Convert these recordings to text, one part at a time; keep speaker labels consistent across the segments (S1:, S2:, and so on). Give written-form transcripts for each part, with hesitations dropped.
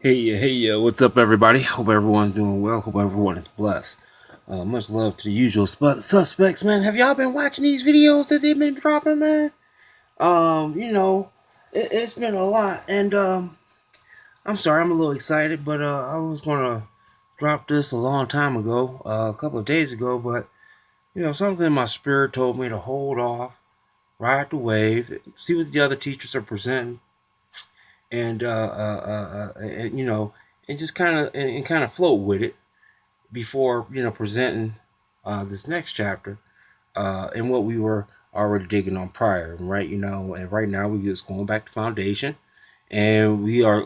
S1: Hey, what's up, everybody? Hope everyone's doing well. Hope everyone is blessed. Much love to the usual suspects, man. Have y'all been watching these videos that they've been dropping, man? It's been a lot, and I'm sorry, I'm a little excited, but I was gonna drop this a long time ago, a couple of days ago, but something in my spirit told me to hold off, ride the wave, see what the other teachers are presenting, and and just kind of float with it before presenting this next chapter and what we were already digging on prior, right? And right now we're just going back to foundation, and we are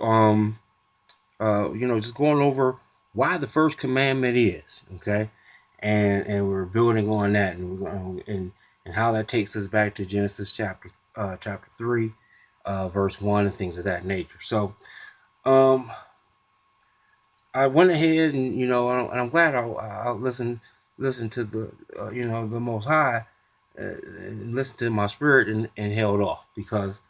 S1: just going over why the first commandment is okay, and we're building on that, and how that takes us back to Genesis chapter 3, verse 1, and things of that nature. So um I went ahead and and I'm glad I listened to the the Most High, and listened to my spirit, and held off, because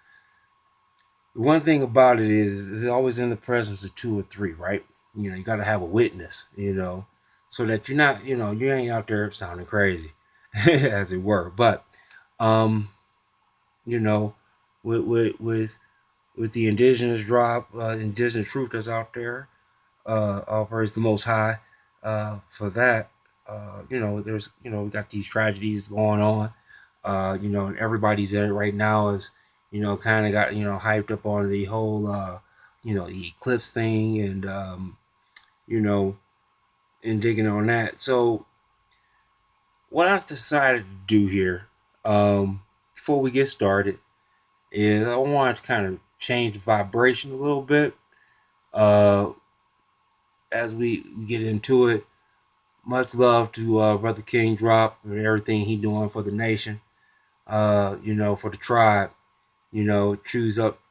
S1: the one thing about it is it's always in the presence of two or three, right? You got to have a witness, so that you're not you ain't out there sounding crazy, as it were. But um you know with the indigenous drop, indigenous truth that's out there. All praise the Most High for that. There's we got these tragedies going on. And everybody's in it right now is kind of got hyped up on the whole the eclipse thing, and you know and digging on that. So what I've decided to do here, before we get started, is I want to kind of change the vibration a little bit. Uh, as we get into it, much love to Brother King Drop and everything he doing for the nation. For the tribe. Choose up.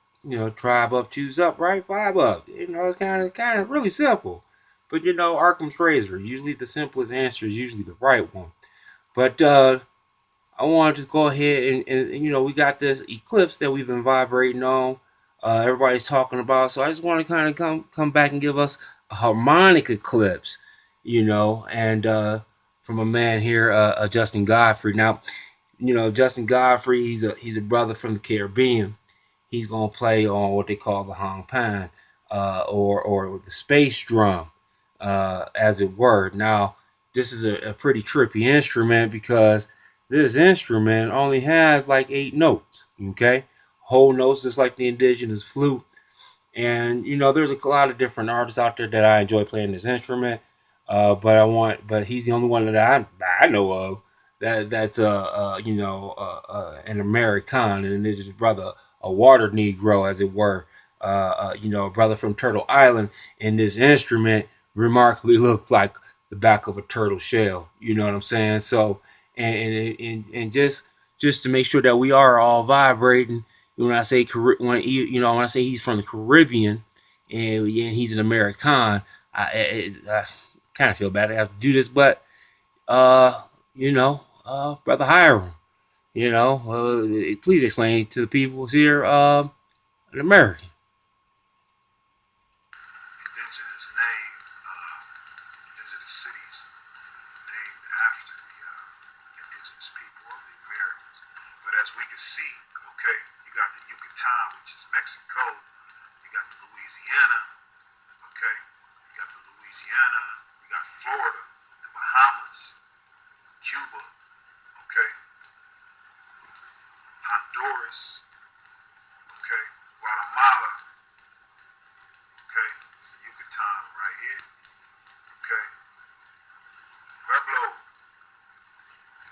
S1: Tribe up, choose up, right? Vibe up. It's kind of really simple. But Arkham's razor. Usually the simplest answer is usually the right one. But I wanted to go ahead and we got this eclipse that we've been vibrating on. Everybody's talking about. So I just want to kind of come back and give us a harmonic eclipse, and from a man here, Justin Godfrey. Now, Justin Godfrey, he's a brother from the Caribbean. He's gonna play on what they call the hong pan, or the space drum, as it were. Now, this is a pretty trippy instrument, because this instrument only has like 8 notes. Okay, whole notes, just like the indigenous flute. And there's a lot of different artists out there that I enjoy playing this instrument. But he's the only one that I know of that's an American, and his brother, a water Negro, as it were. A brother from Turtle Island, and this instrument remarkably looks like the back of a turtle shell. You know what I'm saying? So, and just to make sure that we are all vibrating. When I say when I say he's from the Caribbean, and he's an American, I kind of feel bad I have to do this, but Brother Hiram, please explain to the people here, an American.
S2: Indigenous name, indigenous cities named after the indigenous people of the Americas. But as we can see, okay, you got the Yucatan, which is Mexico. You got the Louisiana, okay. You got the Louisiana. You got Florida, the Bahamas, Cuba, okay. Honduras, okay. Guatemala, okay. It's the Yucatan right here, okay. Pueblo,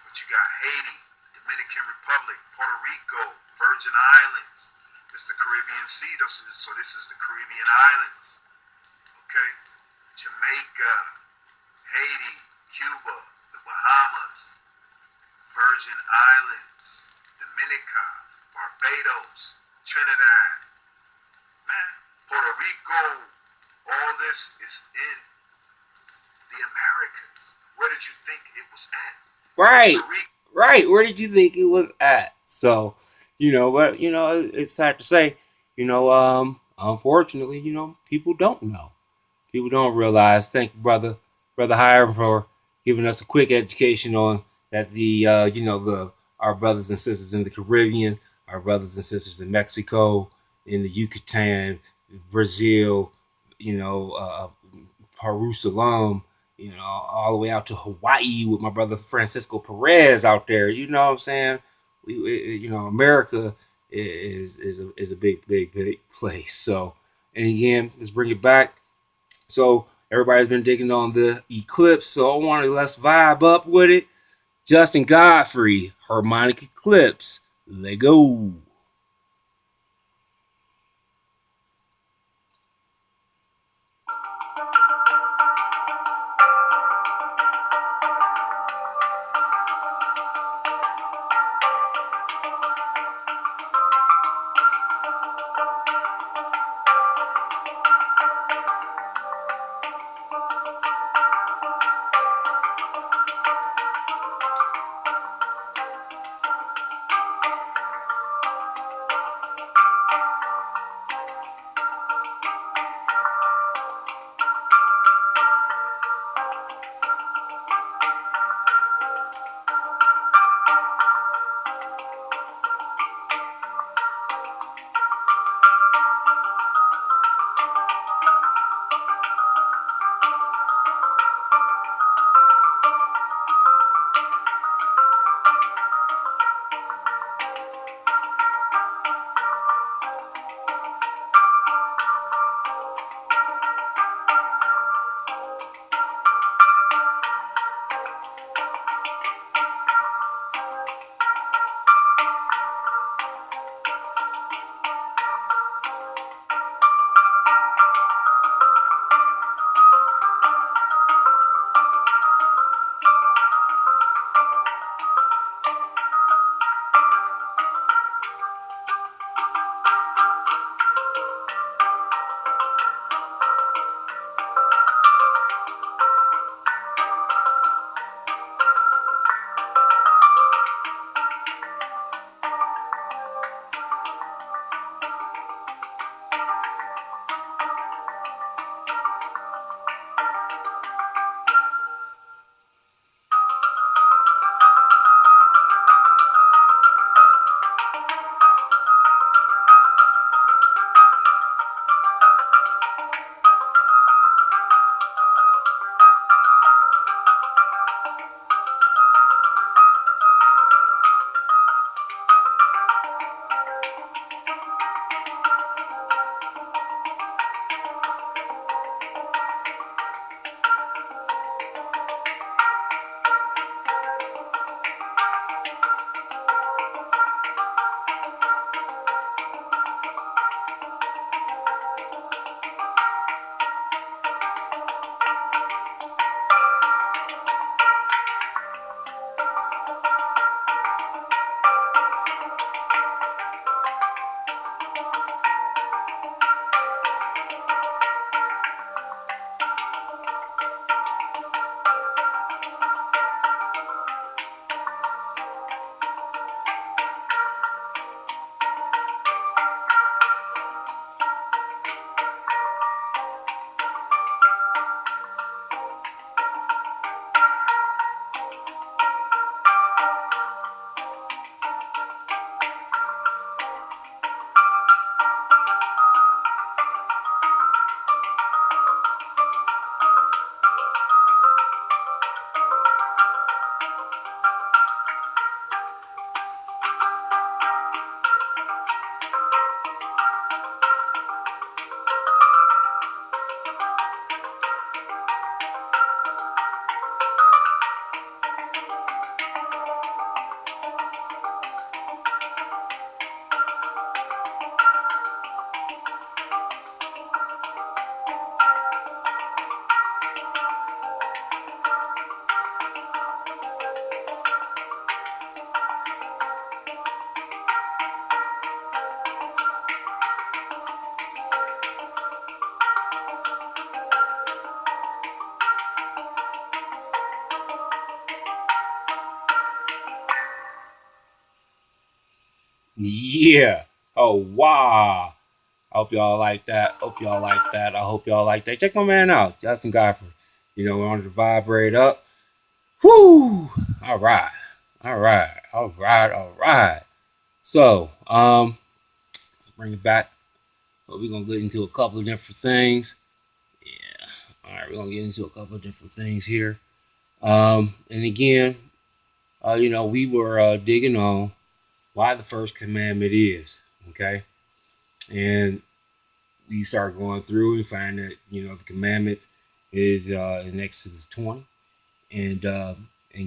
S2: but you got Haiti, Dominican Republic, Puerto Rico, Virgin Islands. It's the Caribbean Sea, so this is the Caribbean Islands, okay. Jamaica, Haiti, Cuba, the Bahamas, Virgin Islands, Dominica, Barbados, Trinidad, man, Puerto Rico. All this is in the Americas. Where did you think it was at?
S1: Right, right. Where did you think it was at? So, but it's sad to say, Unfortunately, people don't know. People don't realize. Thank you, brother Hiram, for giving us a quick education on that. The our brothers and sisters in the Caribbean, our brothers and sisters in Mexico, in the Yucatan, Brazil, you know, Peru Salam, all the way out to Hawaii with my brother Francisco Perez out there. You know what I'm saying? America is a big place. So, and again, let's bring it back. So everybody's been digging on the eclipse. So I wanted let's vibe up with it. Justin Godfrey, harmonic eclipse. Let go. Yeah. Oh wow. I hope y'all like that. Hope y'all like that. I hope y'all like that. Check my man out, Justin Godfrey. We're on the vibrate up. Whoo! All right. All right. All right. All right. So, let's bring it back. We're gonna get into a couple of different things. Yeah. All right, we're gonna get into a couple of different things here. And again, we were digging on why the first commandment is okay, and we start going through and find that the commandment is in Exodus 20, and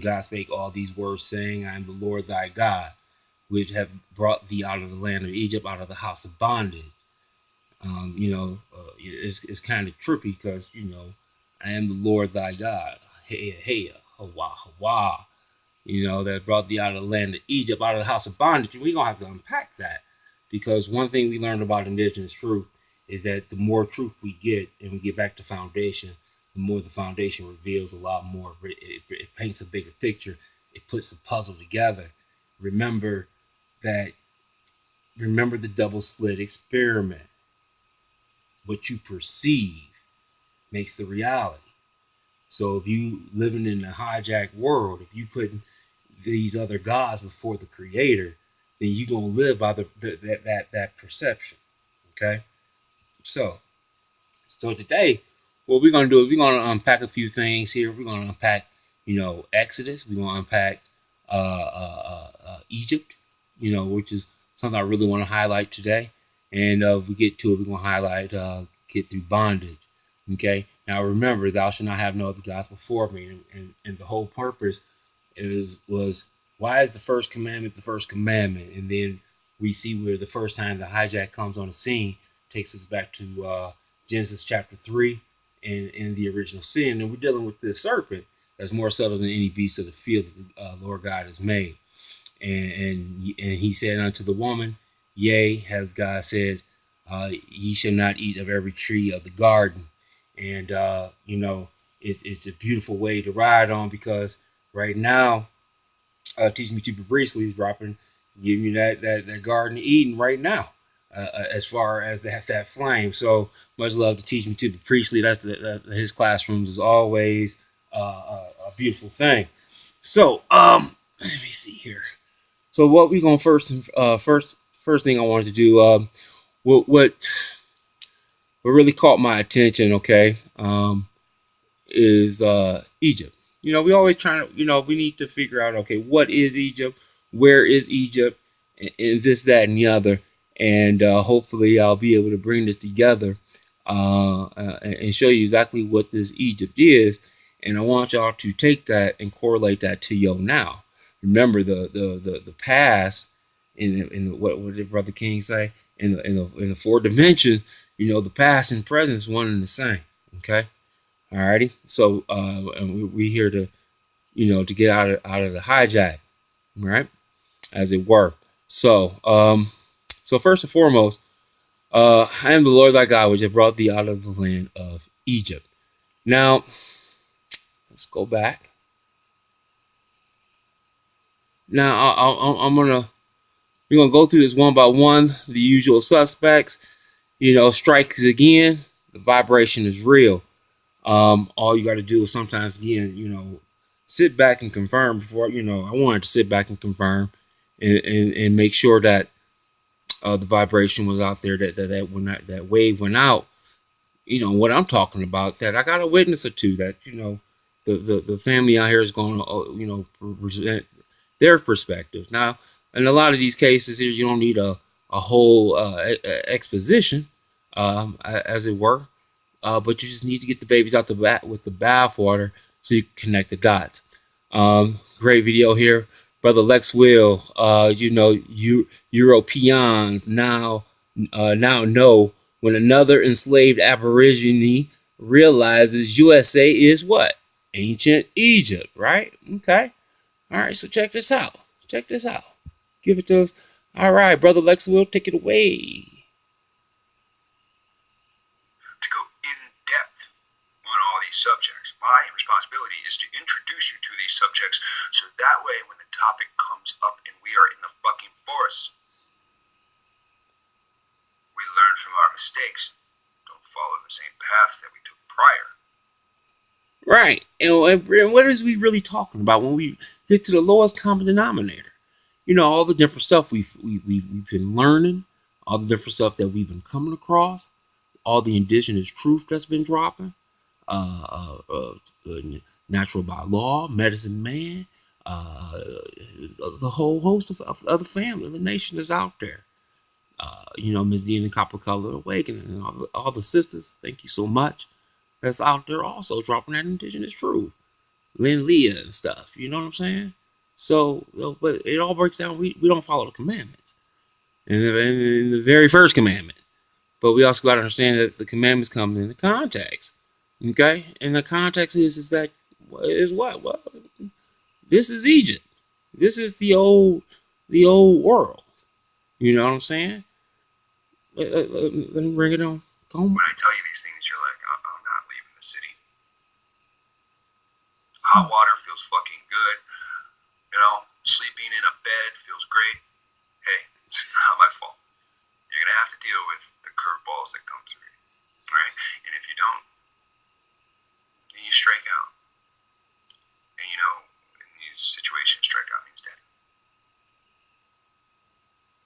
S1: God spake all these words, saying, I am the Lord thy God, which have brought thee out of the land of Egypt, out of the house of bondage. It's kind of trippy because I am the Lord thy God. Hey, hey, hawa, hawa. That brought thee out of the land of Egypt, out of the house of bondage. And we're going to have to unpack that because one thing we learned about indigenous truth is that the more truth we get and we get back to foundation, the more the foundation reveals a lot more. It paints a bigger picture. It puts the puzzle together. Remember that, remember the double slit experiment. What you perceive makes the reality. So if you living in a hijacked world, if you put these other gods before the creator, then you're gonna live by that perception. Okay. So today, what we're gonna do is we're gonna unpack a few things here. We're gonna unpack, Exodus. We're gonna unpack Egypt, which is something I really want to highlight today. And if we get to it, we're gonna highlight get through bondage. Okay. Now remember, thou shalt not have no other gods before me, and the whole purpose was why is the first commandment, and then we see where the first time the hijack comes on the scene takes us back to Genesis chapter 3 and the original sin, and we're dealing with this serpent that's more subtle than any beast of the field that the Lord God has made, and he said unto the woman, yea, hath God said, ye shall not eat of every tree of the garden. And it's a beautiful way to ride on, because right now, Teach Me to Be Briefly is dropping, giving you that Garden of Eden right now, as far as that flame. So much love to Teach Me to Be Priestly. That's his classrooms is always a beautiful thing. So let me see here. So what we gonna first thing I wanted to do, what really caught my attention, okay, is Egypt. We always trying to, we need to figure out, okay, what is Egypt, where is Egypt, and this, that, and the other, and hopefully I'll be able to bring this together and show you exactly what this Egypt is, and I want y'all to take that and correlate that to yo now. Remember the past what did Brother King say in the four dimensions. The past and present is one and the same. Okay. Alrighty, so and we here to, to get out of the hijack, right, as it were. So, so first and foremost, I am the Lord thy God, which have brought thee out of the land of Egypt. Now, let's go back. Now, we're gonna go through this one by one. The usual suspects, strikes again. The vibration is real. All you got to do is sometimes, again, sit back and confirm before, I wanted to sit back and confirm and make sure that the vibration was out there, that when that wave went out, what I'm talking about, that I got a witness or two that, the family out here is going to, present their perspective. Now, in a lot of these cases here, you don't need a whole exposition, as it were. But you just need to get the babies out the bat with the bathwater so you can connect the dots. Great video here, brother Lex Will. Europeans now know when another enslaved Aborigine realizes USA is what? Ancient Egypt, right? Okay. All right. So check this out. Check this out. Give it to us. All right, brother Lex Will, take it away.
S2: To go in depth on all these subjects. My responsibility is to introduce you to these subjects so that way when the topic comes up and we are in the fucking forest, we learn from our mistakes don't follow the same paths that we took prior.
S1: Right. And what is we really talking about when we get to the lowest common denominator? All the different stuff we've been learning, all the different stuff that we've been coming across, all the indigenous truth that's been dropping, uh, uh, uh, natural by law, medicine man, the whole host of the family, the nation is out there. Miss Dean and Copper Color Awakening, and all the sisters, thank you so much. That's out there also dropping that indigenous truth. Lynn Leah and stuff. You know what I'm saying? So, but it all breaks down. We don't follow the commandments. In the very first commandment. But we also got to understand that the commandments come in the context. Okay? And the context is that is what? Well, this is Egypt. This is the old world. You know what I'm saying? Let me bring it on.
S2: When I tell you these things, you're like, I'm not leaving the city. Hot water feels fucking good. Sleeping in a bed feels great. Hey, it's not my fault. You're going to have to deal with the curveballs that come through. Right? And if you don't, then you strike out. And in these situations, strike out means death.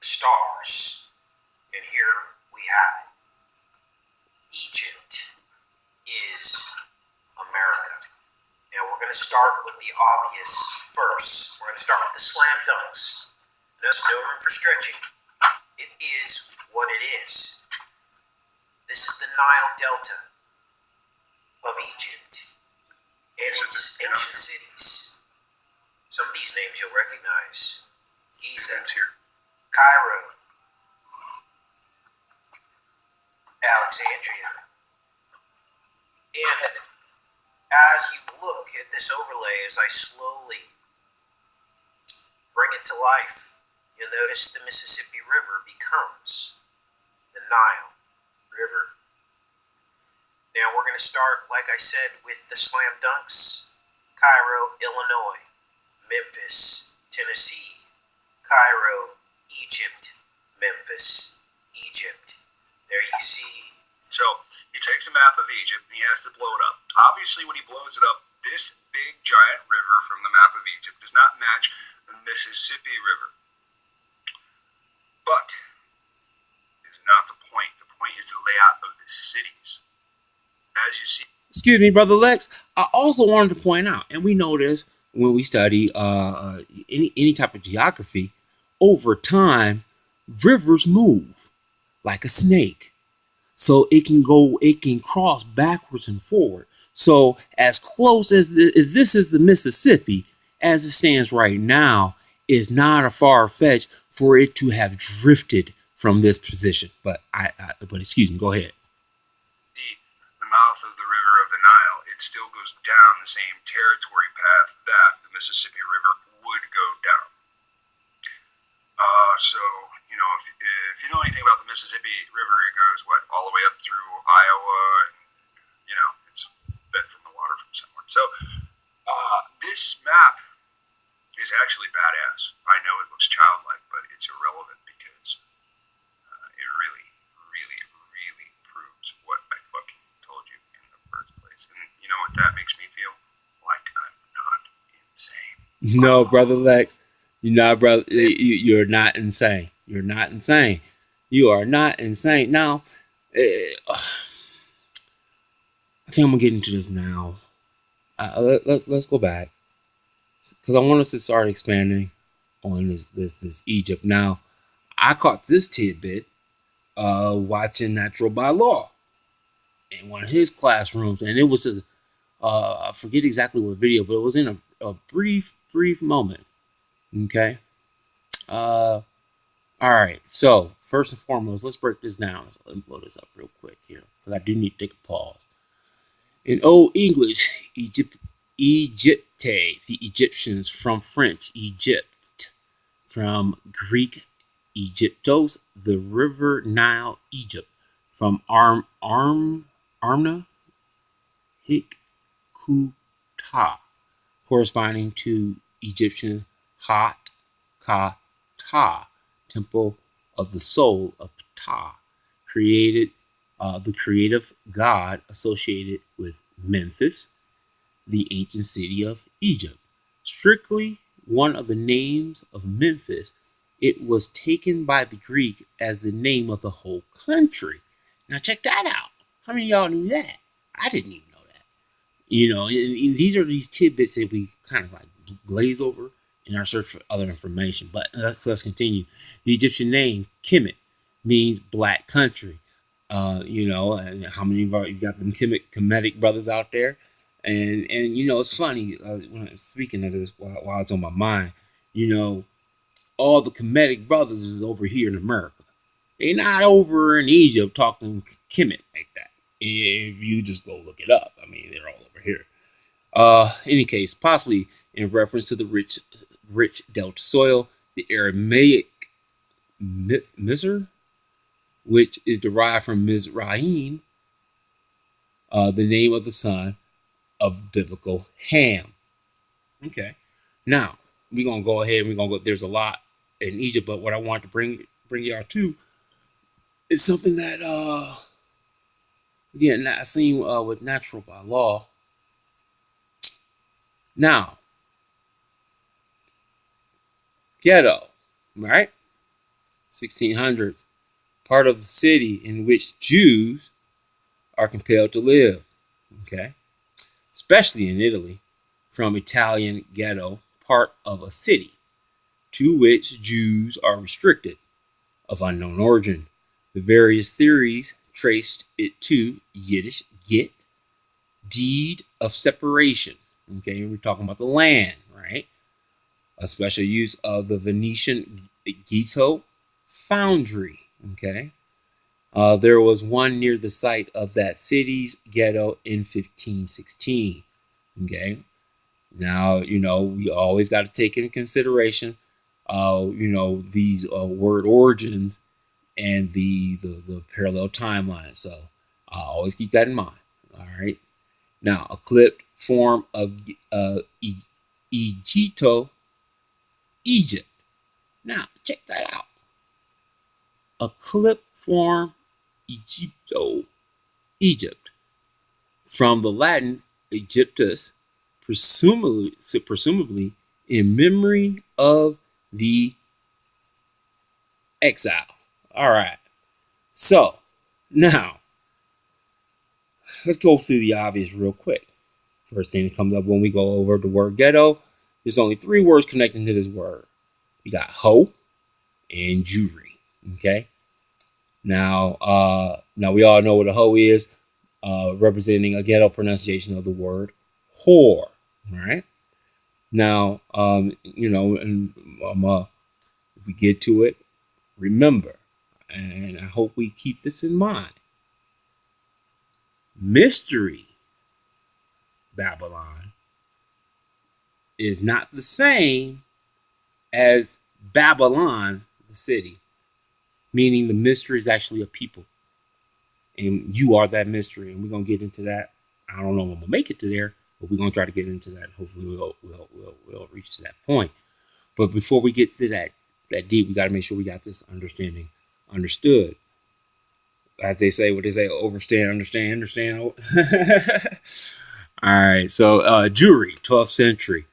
S3: Stars. And here we have it. Egypt is America. Now we're going to start with the obvious first. We're going to start with the slam dunks. There's no room for stretching. It is what it is. This is the Nile Delta of Egypt and its ancient cities. Some of these names you'll recognize. Giza, Cairo, Alexandria. And as you look at this overlay, as I slowly bring it to life, you'll notice the Mississippi River becomes the Nile River. Now we're going to start, like I said, with the slam dunks. Cairo, Illinois, Memphis, Tennessee, Cairo, Egypt, Memphis, Egypt. There you see.
S2: So he takes a map of Egypt and he has to blow it up. Obviously, when he blows it up, this big giant river from the map of Egypt does not match the Mississippi River. But it's not the point. The point is the layout of the cities. As you see.
S1: Excuse me, Brother Lex. I also wanted to point out, and we know this when we study any type of geography, over time, rivers move like a snake. So it can cross backwards and forward. So as close as if this is the Mississippi, as it stands right now, is not a far fetch for it to have drifted from this position. But but excuse me, go ahead.
S2: The mouth of the river of the Nile, it still goes down the same territory path that the Mississippi River would go down. So if you know anything about the Mississippi River, it goes all the way up through Iowa, and it's fed from the water from somewhere. So this map is actually badass. I know it looks childlike, but it's irrelevant because it really, really, really proves what I fucking told you in the first place. And you know what that makes me feel? Like I'm not insane.
S1: No, Brother Lex. You're not, brother. You're not insane. You're not insane. You are not insane. Now, I think I'm gonna get into this now. Let's go back because I want us to start expanding on this Egypt. Now, I caught this tidbit watching Natural by Law in one of his classrooms, and it was I forget exactly what video, but it was in a brief moment. Okay. All right. So first and foremost, let's break this down. Let me blow this up real quick here because I do need to take a pause. In Old English, Egypte, the Egyptians, from French, Egypt, from Greek, Egyptos, the river Nile, Egypt, from Armna, Hik, Kuta, corresponding to Egyptian Hat Ka Ta, temple of the soul of Ptah, created the creative god associated with Memphis, the ancient city of Egypt. Strictly one of the names of Memphis, it was taken by the Greek as the name of the whole country. Now check that out. How many of y'all knew that? I didn't even know that. These are these tidbits that we kind of like glaze over in our search for other information. But let's continue. The Egyptian name Kemet means black country. And how many of you got them Kemetic brothers out there? And it's funny when I'm speaking of this while it's on my mind. You know, all the Kemetic brothers is over here in America. They're not over in Egypt talking Kemet like that. If you just go look it up, I mean, they're all over here. Any case, possibly in reference to the rich delta soil, the Aramaic Mizr, which is derived from Mizraim, the name of the son of biblical Ham. Okay, now we're gonna go ahead and we're gonna go. There's a lot in Egypt, but what I want to bring y'all to is something that again not seen with natural by law. Now, ghetto, right? 1600s, part of the city in which Jews are compelled to live. Okay, especially in Italy, from Italian ghetto, part of a city to which Jews are restricted, of unknown origin. The various theories traced it to Yiddish get, deed of separation. Okay, we're talking about the land, right? A special use of the Venetian ghetto foundry. Okay, there was one near the site of that city's ghetto in 1516. Okay, now we always got to take into consideration, these word origins and the parallel timeline. So always keep that in mind. All right. Now, a clipped form of Egito, Egypt. Now, check that out. A clipped form, Egypto, Egypt, from the Latin Egyptus, presumably in memory of the exile. All right. So now let's go through the obvious real quick. First thing that comes up when we go over the word ghetto, there's only three words connecting to this word. We got hoe and Jewry. Okay. Now we all know what a hoe is, representing a ghetto pronunciation of the word whore. All right. Now, and if we get to it, remember, and I hope we keep this in mind. Mystery Babylon is not the same as Babylon, the city, meaning the mystery is actually a people. And you are that mystery. And we're going to get into that. I don't know if I'm going to make it to there, but we're going to try to get into that. Hopefully we'll reach to that point. But before we get to that deep, we got to make sure we got this understanding understood. As they say, overstand, understand. All right. So, Jewry, 12th century.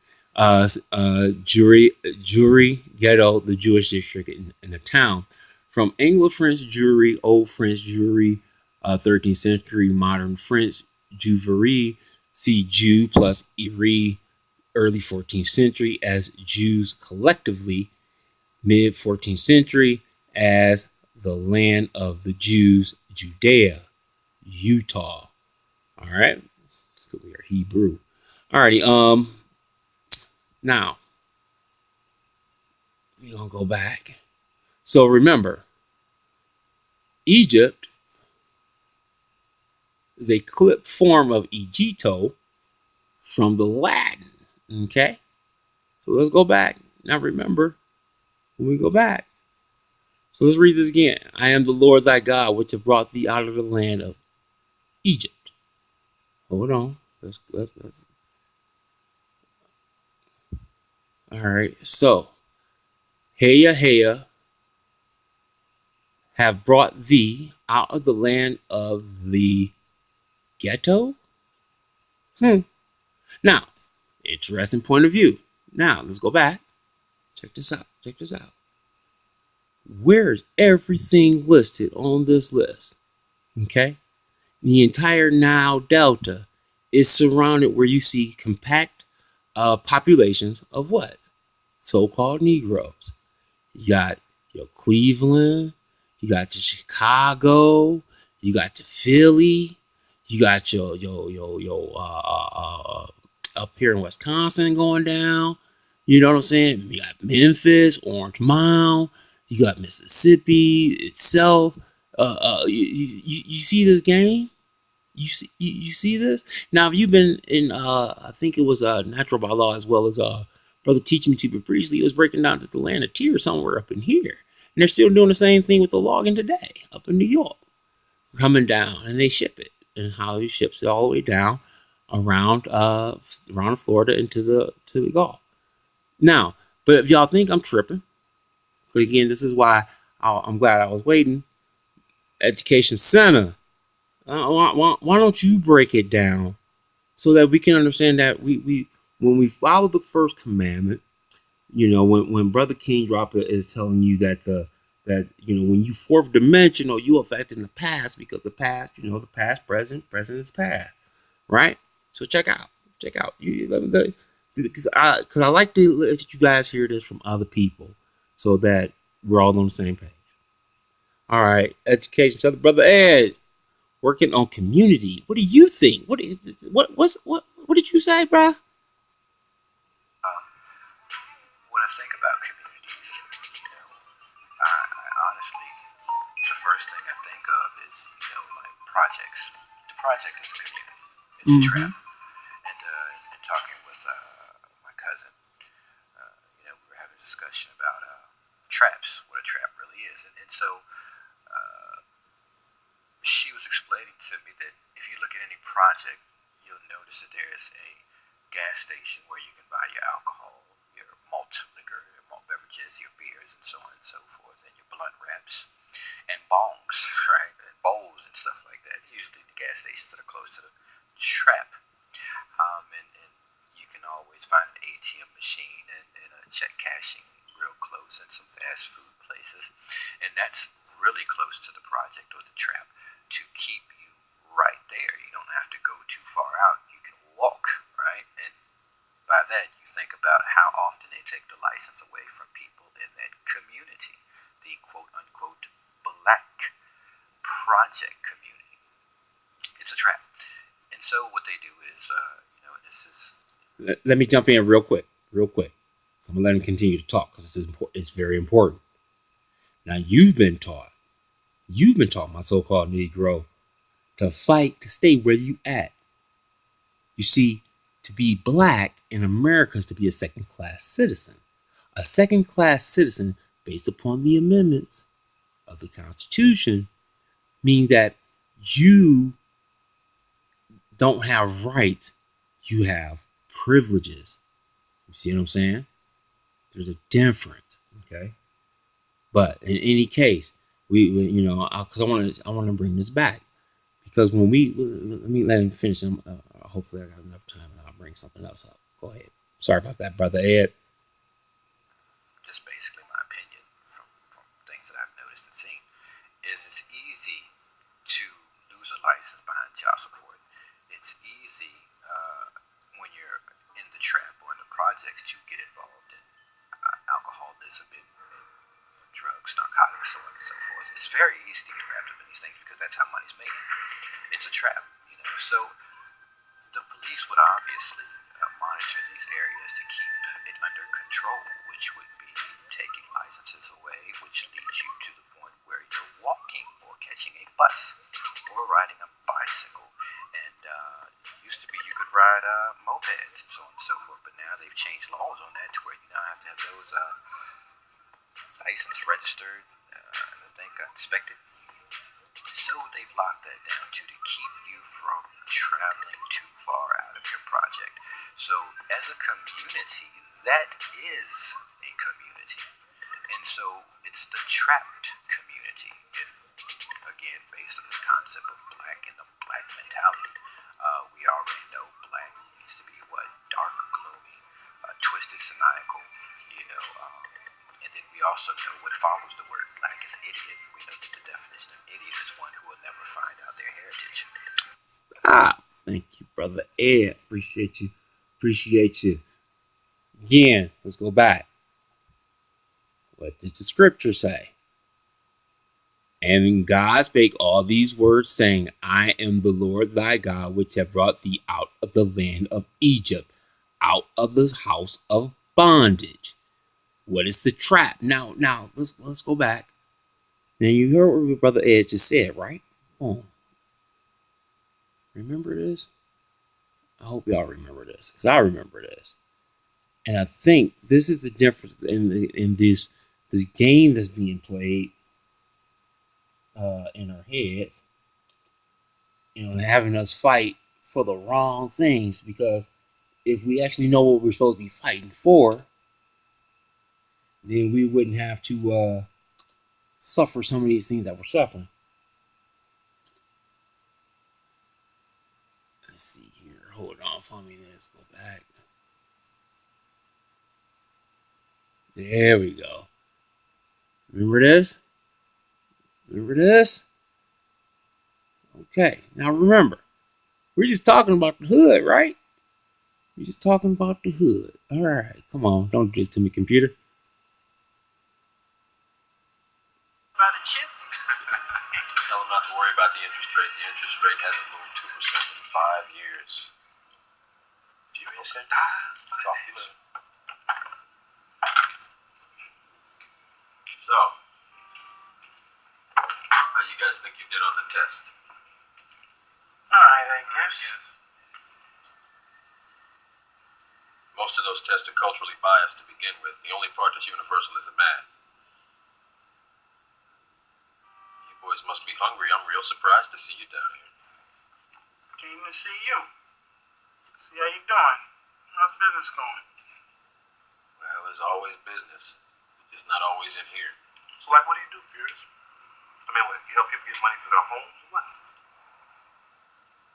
S1: Jewry ghetto, the Jewish district in the town. From Anglo-French Jewry, Old French Jewry, 13th century, modern French Juverie, see Jew plus Iri, early 14th century, as Jews collectively, mid 14th century, as the land of the Jews, Judea, Utah. All right, so we are Hebrew. Alrighty, now we're gonna go back. So remember, Egypt is a clipped form of Egito from the Latin. Okay, so let's go back. Now remember, when we go back, so let's read this again. I am the Lord thy God, which have brought thee out of the land of Egypt. Hold on. Let's. All right. So, Heya, have brought thee out of the land of the ghetto? Now, interesting point of view. Now, let's go back. Check this out. Check this out. Where's everything listed on this list? Okay? The entire Nile Delta is surrounded where you see compact populations of what? So-called Negroes. You got your Cleveland, you got your Chicago, you got your Philly, you got your up here in Wisconsin going down. You know what I'm saying? You got Memphis, Orange Mound, you got Mississippi itself. You see this game? You see this? Now, have you been in? I think it was Natural by Law, as well as Brother Teaching Me to Be Priestly. It was breaking down to the land of tears somewhere up in here, and they're still doing the same thing with the logging today up in New York, coming down, and they ship it, and how he ships it all the way down around Florida into the Gulf. Now, but if y'all think I'm tripping, again, this is why I'm glad I was waiting. Education Center. Why don't you break it down so that we can understand that we when we follow the first commandment, when Brother King Dropper is telling you that when you fourth dimensional, you affecting the past, because the past, the past, present is past, right? So check out because I like to let you guys hear this from other people so that we're all on the same page. All right, education. So, Brother Ed, working on community. What do you think? What did you say, bro?
S3: When I think about communities, I honestly, the first thing I think of is, like projects. The project is a community. It's a trap. And talking with my cousin, we were having a discussion about traps, what a trap really is. And so she was explaining to me that if you look at any project, you'll notice that there is a gas station where you can buy your alcohol, your malt liquor, your malt beverages, your beers, and so on and so forth, and your blunt wraps, and bongs, right, and bowls and stuff like that. Usually the gas stations that are close to the trap, and you can always find an ATM machine and a check cashing real close, and some fast food places, and that's really close to the project or the trap to keep you right there. You don't have to go too far out. You can walk, right? And by that, you think about how often they take the license away from people in that community, the quote-unquote black project community. It's a trap. And so what they do is, this is...
S1: Let me jump in real quick. I'm going to let him continue to talk because it's very important. Now, you've been taught, my so-called Negro, to fight to stay where you at. You see, to be black in America is to be a second-class citizen. A second-class citizen, based upon the amendments of the Constitution, means that you don't have rights, you have privileges. You see what I'm saying? There's a difference, okay? But in any case, because I want to bring this back, because when let me let him finish. Hopefully, I got enough time, and I'll bring something else up. Go ahead. Sorry about that, Brother Ed.
S3: Just basically my opinion from things that I've noticed and seen is it's easy to lose a license behind child support. It's easy when you're in the trap or in the projects to get involved in alcoholism and drugs, narcotics, so on and so forth. It's very easy to get wrapped up in these things because that's how money's made. It's a trap, So the police would obviously monitor these areas to keep it under control, which would be taking licenses away, which leads you to the point where you're walking or catching a bus or riding a bicycle. And it used to be you could ride mopeds and so on and so forth, but now they've changed laws on that to where you now have to have those license registered, and I think inspected. So they've locked that down to keep you from traveling too far out of your project. So as a community, that is a community. And so it's the trapped community. And based on the concept of black and the black mentality. We already know black needs to be what? Dark, gloomy, twisted, maniacal, and then we also know what follows the word black is idiot. We know that the definition of idiot is one who will never find out their heritage.
S1: Thank you, brother Ed. Appreciate you. Appreciate you. Again, let's go back. What did the scripture say? And God spake all these words, saying, I am the Lord thy God, which have brought thee out of the land of Egypt, out of the house of bondage. What is the trap? Now, let's go back. Now you heard what Brother Ed just said, right? Oh, remember this? I hope y'all remember this, because I remember this. And I think this is the difference in this game that's being played in our heads, having us fight for the wrong things. Because if we actually know what we're supposed to be fighting for, then we wouldn't have to suffer some of these things that we're suffering. Let's see here. Hold on for me. Let's go back. There we go. Remember this? Remember this? Okay. Now remember, we're just talking about the hood, right? We're just talking about the hood. All right. Come on. Don't do this to me, computer.
S3: About a chip?
S4: Tell them not to worry about the interest rate. The interest rate hasn't moved 2% in 5 years. If you listen, talk to them. So, how you guys think you did on the test?
S2: Alright, I guess.
S4: Most of those tests are culturally biased to begin with. The only part that's universal is the math. You boys must be hungry. I'm real surprised to see you down here.
S2: Came to see you. See how you doing. How's business going?
S4: Well, there's always business. It's just not always in here.
S2: So, like, what do you do, Furious? I mean, what, you help people get money for their homes or what?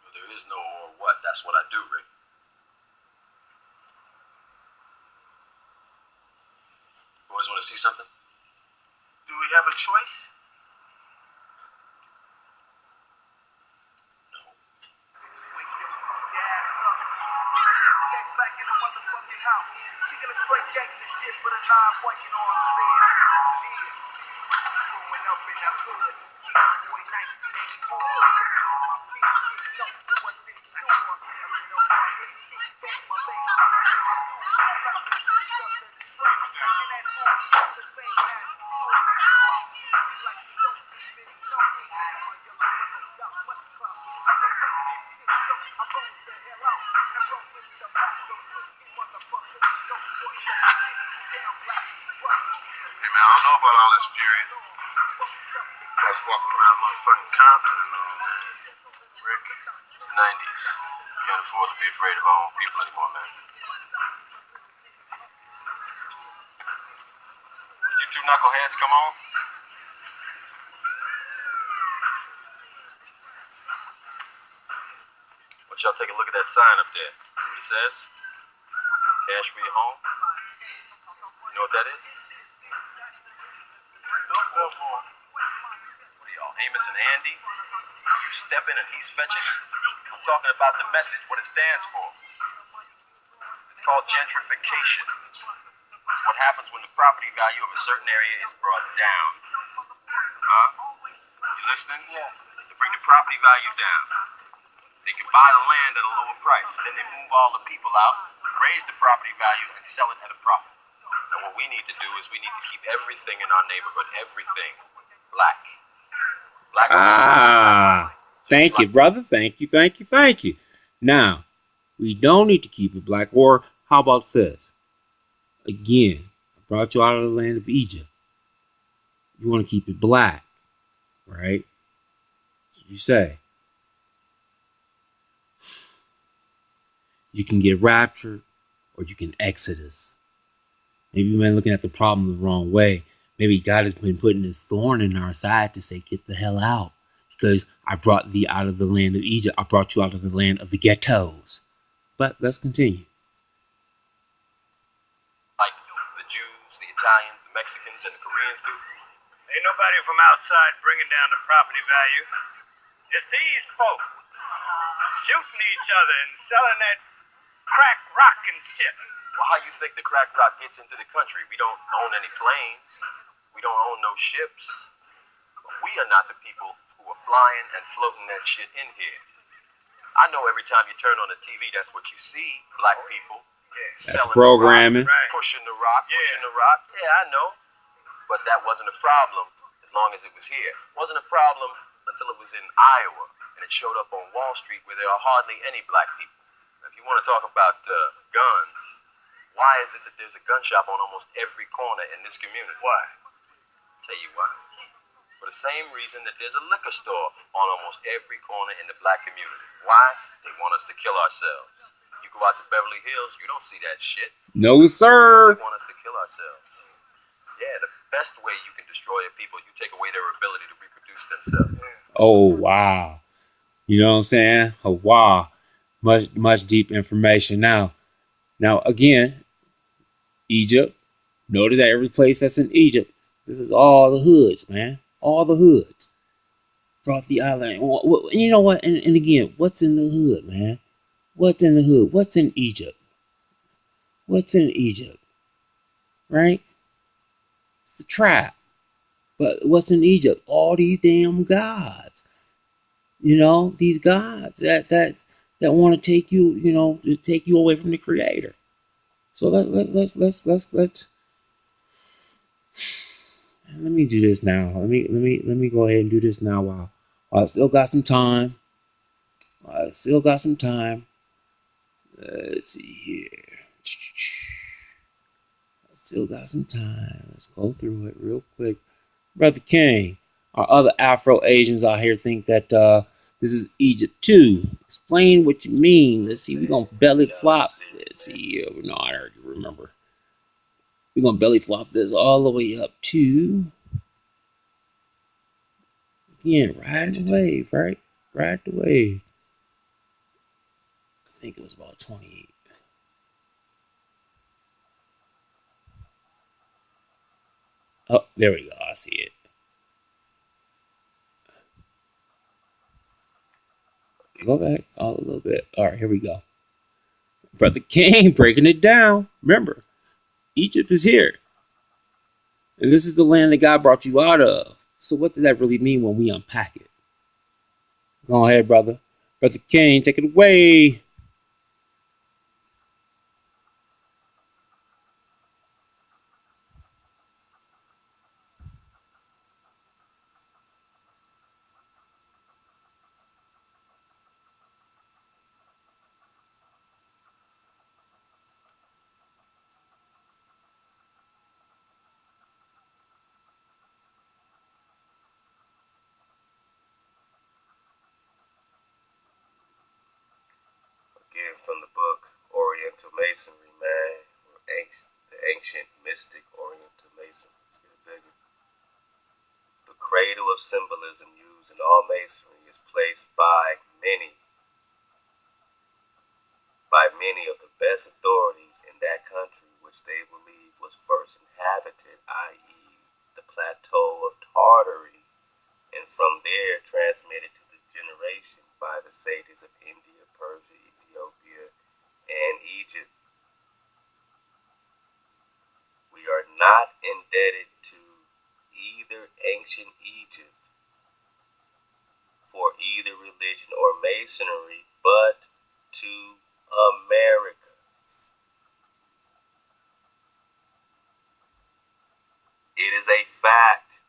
S4: Well, there is no or what. That's what I do, Rick. Boys want to see something?
S2: Do we have a choice?
S4: No.
S5: Back in the motherfucking house. She gonna straight gangsta shit with a 9-point, you know what I'm saying? Yeah. Growing up in that hood. Boy, 1984. On my feet, you know, it wasn't in store. I mean, on my head, back my legs, I got my boots. Like the shit stuff that is straight. And that fool, the same as you saw. Like you don't even know me. My yellow brother got much clout. I don't take this shit, so I roll the hell out. And roll with the back of the motherfuckers. Don't put that shit down black.
S2: Hey, man, I don't know about all this Furious. I was walking around motherfucking Compton and all, man.
S4: Rick, it's the 90s. We can't afford to be afraid of our own people anymore, man. Did you two knuckleheads come on? Why don't y'all take a look at that sign up there? See what it says? Cash for your home? You know what that is?
S2: Billboard.
S4: What are y'all, Amos and Andy? You stepping and he's fetching? I'm talking about the message, what it stands for. It's called gentrification. It's what happens when the property value of a certain area is brought down. Huh? You listening?
S2: Yeah.
S4: To bring the property value down. They can buy the land at a lower price. Then they move all the people out, raise the property value, and sell it at a profit. Now what we need to do is we need to keep everything in our neighborhood, everything, black. Black.
S1: Thank you, brother. Thank you. Now, we don't need to keep it black. Or how about this? Again, I brought you out of the land of Egypt. You want to keep it black, right? That's what you say. You can get raptured or you can exodus. Maybe you've been looking at the problem the wrong way. Maybe God has been putting his thorn in our side to say, get the hell out. because I brought thee out of the land of Egypt. I brought you out of the land of the ghettos. But let's continue.
S4: Like the Jews, the Italians, the Mexicans, and the Koreans do.
S6: Ain't nobody from outside bringing down the property value. It's these folk shooting each other and selling that crack rock and shit.
S4: Well, how you think the crack rock gets into the country? We don't own any planes. We don't own no ships. We are not the people who are flying and floating that shit in here. I know every time you turn on the TV, that's what you see. Black people selling
S1: programming.
S4: the rock, pushing the rock, pushing the rock. Yeah, I know. But that wasn't a problem as long as it was here. It wasn't a problem until it was in Iowa and it showed up on Wall Street where there are hardly any black people. If you want to talk about guns, why is it that there's a gun shop on almost every corner in this community?
S6: Why?
S4: Tell you why. For the same reason that there's a liquor store on almost every corner in the black community. Why? They want us to kill ourselves. You go out to Beverly Hills, you don't see that shit.
S1: No, sir.
S4: They want us to kill ourselves. Yeah, the best way you can destroy a people, you take away their ability to reproduce themselves.
S1: Oh, wow. You know what I'm saying? Oh, wow. Much deep information. Now, again, Egypt. Notice that every place that's in Egypt, this is all the hoods, man. All the hoods. Brought the island. You know what? And again, what's in the hood, man? What's in the hood? What's in Egypt? What's in Egypt? Right? It's the trap. But what's in Egypt? All these damn gods. You know, these gods that want to take you, to take you away from the Creator. So let's let me do this now. Let me go ahead and do this now while I still got some time. Let's see here. I still got some time. Let's go through it real quick. Brother King, our other Afro-Asians out here think that this is Egypt too. Explain what you mean. Let's see. We're going to belly flop. Let's see here. No, I already remember. We're going to belly flop this all the way up to, again, riding the wave, right? Ride the wave. I think it was about 28. Oh, there we go. I see it. Go back a little bit. All right, here we go. Brother King breaking it down. Remember, Egypt is here. And this is the land that God brought you out of. So what does that really mean when we unpack it? Go ahead, brother. Brother King, take it away.
S3: Again, from the book Oriental Masonry, man. The ancient mystic Oriental Masonry. Let's get it bigger. The cradle of symbolism used in all masonry is placed by many of the best authorities in that country, which they believe was first inhabited, i.e., the plateau of Tartary, and from there transmitted to the generation by the sages of India, Persia, Ethiopia, and Egypt. We are not indebted to either ancient Egypt for either religion or masonry, but to America. It is a fact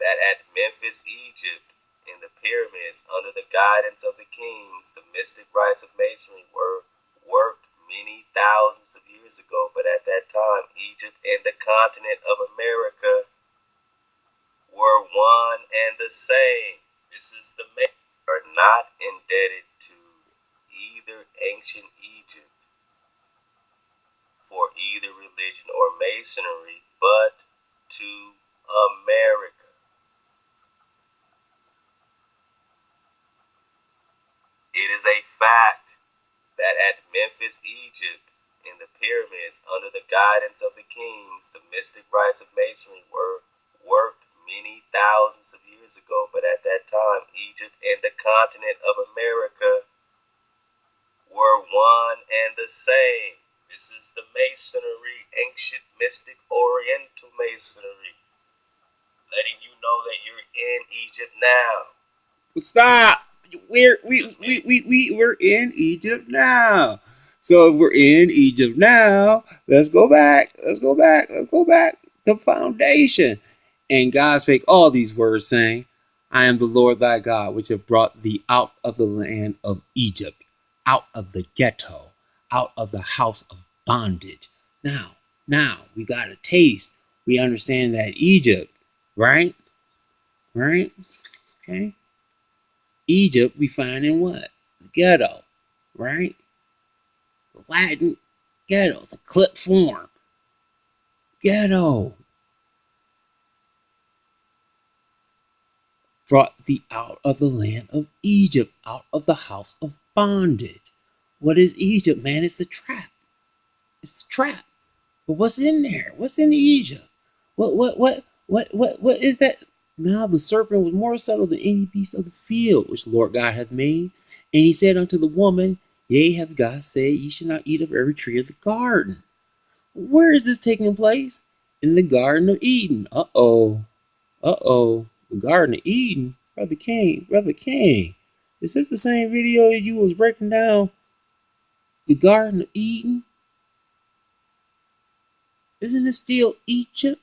S3: that at Memphis, Egypt, in the pyramids, under the guidance of the kings, the mystic rites of masonry were worked many thousands of years ago, but at that time, Egypt and the continent of America were one and the same. This is the we are not indebted to either ancient Egypt for either religion or masonry, but to America.
S4: It is a fact that at Memphis, Egypt, in the pyramids, under the guidance of the kings, the mystic rites of masonry were worked many thousands of years ago. But at that time, Egypt and the continent of America were one and the same. This is the masonry, ancient mystic oriental masonry, letting you know that you're in Egypt now.
S1: Stop. We're in Egypt now. So if we're in Egypt now, let's go back. Let's go back. Let's go back to foundation. And God spake all these words, saying, I am the Lord thy God, which have brought thee out of the land of Egypt, out of the ghetto, out of the house of bondage. Now we got a taste. We understand that Egypt, right? Right? Okay. Egypt we find in what? The ghetto, right? The Latin ghetto, the clip form. Ghetto. Brought thee out of the land of Egypt, out of the house of bondage. What is Egypt, man? It's the trap. It's the trap. But what's in there? What's in Egypt? What is that? Now the serpent was more subtle than any beast of the field which the Lord God hath made. And he said unto the woman, Yea, hath God said, Ye shall not eat of every tree of the garden. Where is this taking place? In the Garden of Eden. Uh-oh. The Garden of Eden? Brother King. Is this the same video you was breaking down? The Garden of Eden? Isn't it still Egypt?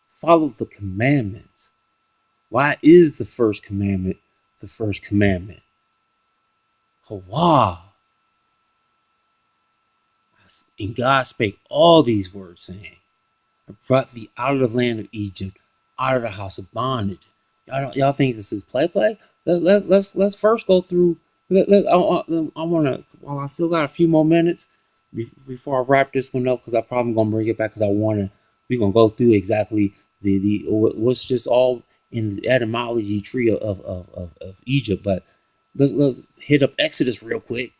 S1: Follow the commandments. Why is the first commandment the first commandment? Hawah. And God spake all these words, saying, I brought thee out of the land of Egypt, out of the house of bondage. Y'all think this is play? Let's first go through. I want to, while I still got a few more minutes before I wrap this one up, because I probably gonna bring it back, because we're gonna go through exactly the what's just all in the etymology tree of Egypt. But let's hit up Exodus real quick.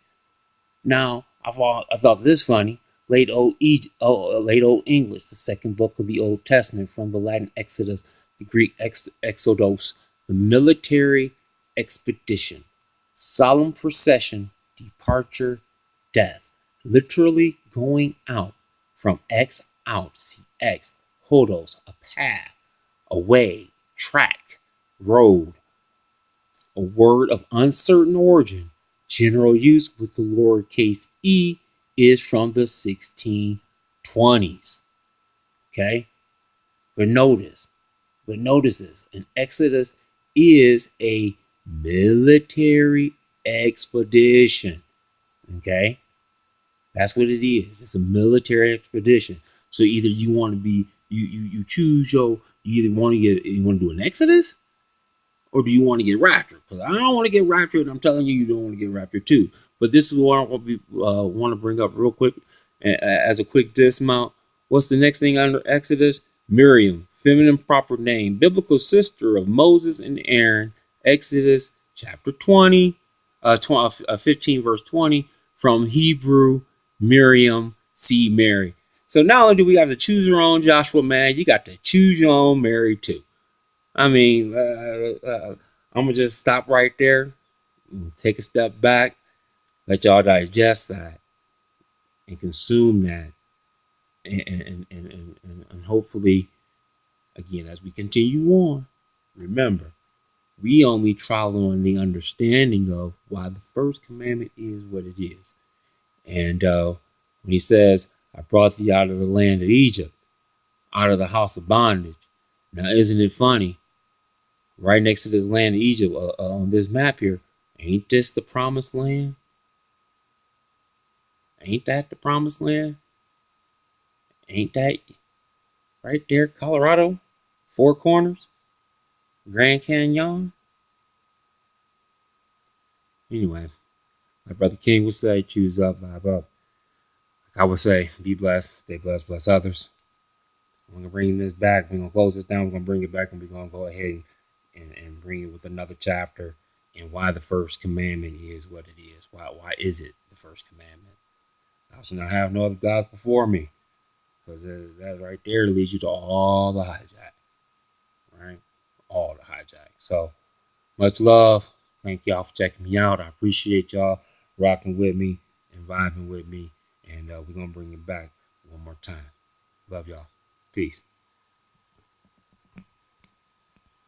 S1: Now, I thought this funny. Late Old English, the second book of the Old Testament, from the Latin Exodus, the Greek Exodus, the military expedition, solemn procession, departure, death, literally going out, from X out, see X, hodos, a path, a way, track, road, a word of uncertain origin, general use with the lowercase e, is from the 1620s. Okay? But notice this. An Exodus is a military expedition. Okay? That's what it is. It's a military expedition. So either you want to be, you choose you either want to do an Exodus, or do you want to get raptured? Because I don't want to get raptured, and I'm telling you, you don't want to get raptured too. But this is what I want to bring up real quick as a quick dismount. What's the next thing under Exodus? Miriam, feminine proper name, biblical sister of Moses and Aaron. Exodus chapter 15 verse 20, from Hebrew, Miriam, see Mary. So not only do we have to choose your own Joshua, man, you got to choose your own Mary too. I mean, I'm going to just stop right there, take a step back, let y'all digest that and consume that. And hopefully, again, as we continue on, remember, we only travel on the understanding of why the first commandment is what it is. And when he says, I brought thee out of the land of Egypt, out of the house of bondage. Now, isn't it funny? Right next to this land of Egypt, on this map here, ain't this the promised land? Ain't that the promised land? Ain't that right there, Colorado? Four Corners? Grand Canyon? Anyway, like Brother King would say, choose up, vibe up. Like I would say, be blessed, stay blessed, bless others. We're going to bring this back. We're going to close this down. We're going to bring it back, and we're going to go ahead and bring it with another chapter. and why the first commandment is what it is. Why is it the first commandment? Thou shalt not have no other gods before me. Because that right there leads you to all the hijack. Right? All the hijack. So much love. Thank y'all for checking me out. I appreciate y'all rocking with me and vibing with me. And we're going to bring it back one more time. Love y'all. Peace.